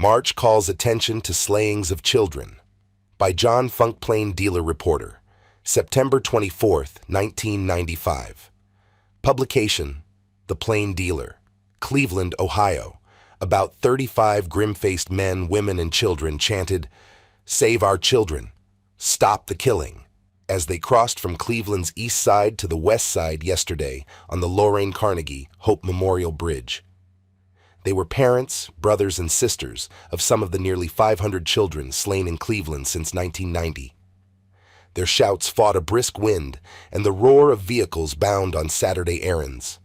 March calls attention to slayings of children. By John Funk Plain Dealer Reporter. September 24, 1995. Publication, The Plain Dealer. Cleveland, Ohio. About 35 grim-faced men, women, and children chanted, "Save our children! Stop the killing!" as they crossed from Cleveland's east side to the west side yesterday on the Lorain-Carnegie Hope Memorial Bridge. They were parents, brothers, and sisters of some of the nearly 500 children slain in Cleveland since 1990. Their shouts fought a brisk wind and the roar of vehicles bound on Saturday errands.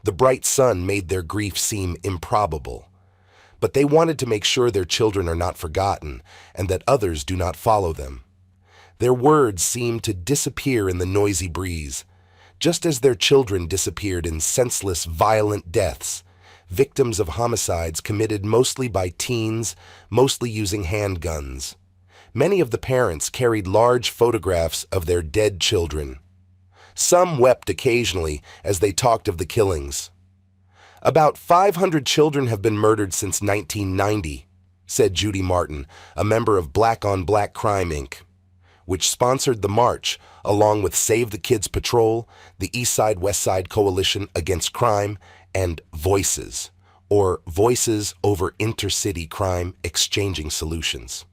The bright sun made their grief seem improbable, but they wanted to make sure their children are not forgotten and that others do not follow them. Their words seemed to disappear in the noisy breeze, just as their children disappeared in senseless, violent deaths, victims of homicides committed mostly by teens, mostly using handguns. Many of the parents carried large photographs of their dead children. Some wept occasionally as they talked of the killings. "About 500 children have been murdered since 1990, said Judy Martin, a member of Black on Black Crime, Inc., which sponsored the march, along with Save the Kids Patrol, the East Side West Side Coalition Against Crime, and Voices, or Voices Over Intercity Crime Exchanging Solutions.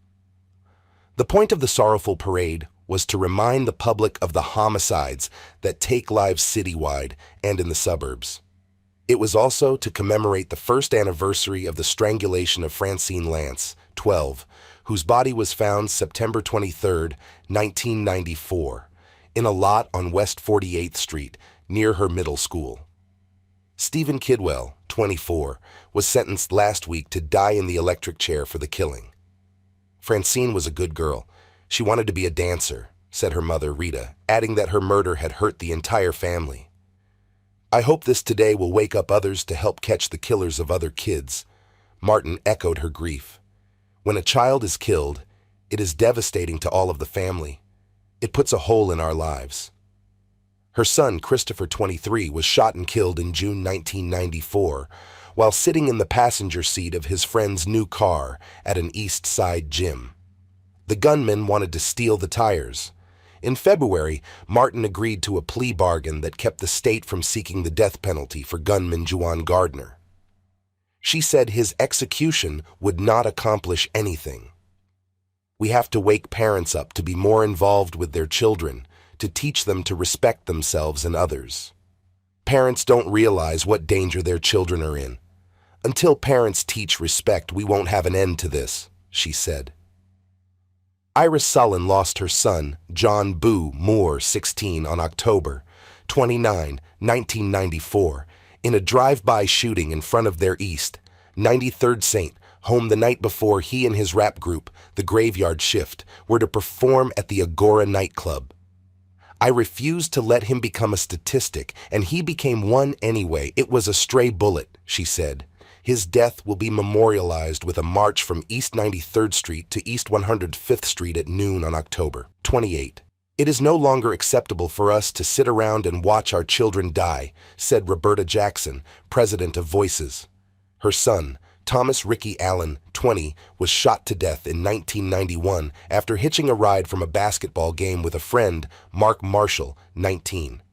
The point of the sorrowful parade was to remind the public of the homicides that take lives citywide and in the suburbs. It was also to commemorate the first anniversary of the strangulation of Francine Lance, 12, whose body was found September 23, 1994, in a lot on West 48th Street, near her middle school. Stephen Kidwell, 24, was sentenced last week to die in the electric chair for the killing. Francine was a good girl. She wanted to be a dancer, said her mother, Rita, adding that her murder had hurt the entire family. "I hope this today will wake up others to help catch the killers of other kids." Martin echoed her grief. "When a child is killed, it is devastating to all of the family. It puts a hole in our lives." Her son, Christopher, 23, was shot and killed in June 1994 while sitting in the passenger seat of his friend's new car at an East Side gym. The gunman wanted to steal the tires. In February, Martin agreed to a plea bargain that kept the state from seeking the death penalty for gunman Juwan Gardner. She said his execution would not accomplish anything. "We have to wake parents up to be more involved with their children, to teach them to respect themselves and others. Parents don't realize what danger their children are in. Until parents teach respect, we won't have an end to this," she said. Iris Sullen lost her son, John Boo Moore, 16, on October 29, 1994, in a drive-by shooting in front of their East 93rd St. home the night before he and his rap group, The Graveyard Shift, were to perform at the Agora nightclub. "I refused to let him become a statistic, and he became one anyway. It was a stray bullet," she said. His death will be memorialized with a march from East 93rd Street to East 105th Street at noon on October 28. "It is no longer acceptable for us to sit around and watch our children die," said Roberta Jackson, president of Voices. Her son, Thomas Ricky Allen, 20, was shot to death in 1991 after hitching a ride from a basketball game with a friend, Mark Marshall, 19.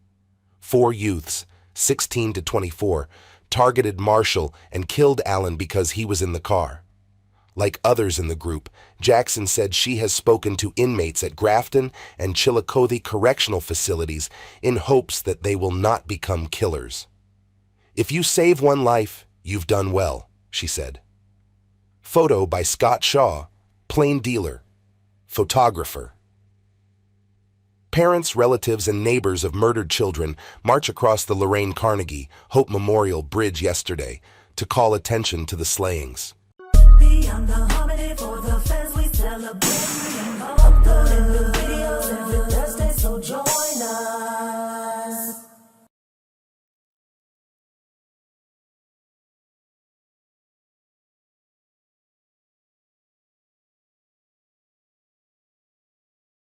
4 youths, 16 to 24, targeted Marshall and killed Allen because he was in the car. Like others in the group, Jackson said she has spoken to inmates at Grafton and Chillicothe correctional facilities in hopes that they will not become killers. "If you save one life, you've done well," she said. Photo by Scott Shaw, Plain Dealer, photographer. Parents, relatives, and neighbors of murdered children march across the Lorain-Carnegie Hope Memorial Bridge yesterday to call attention to the slayings. Beyond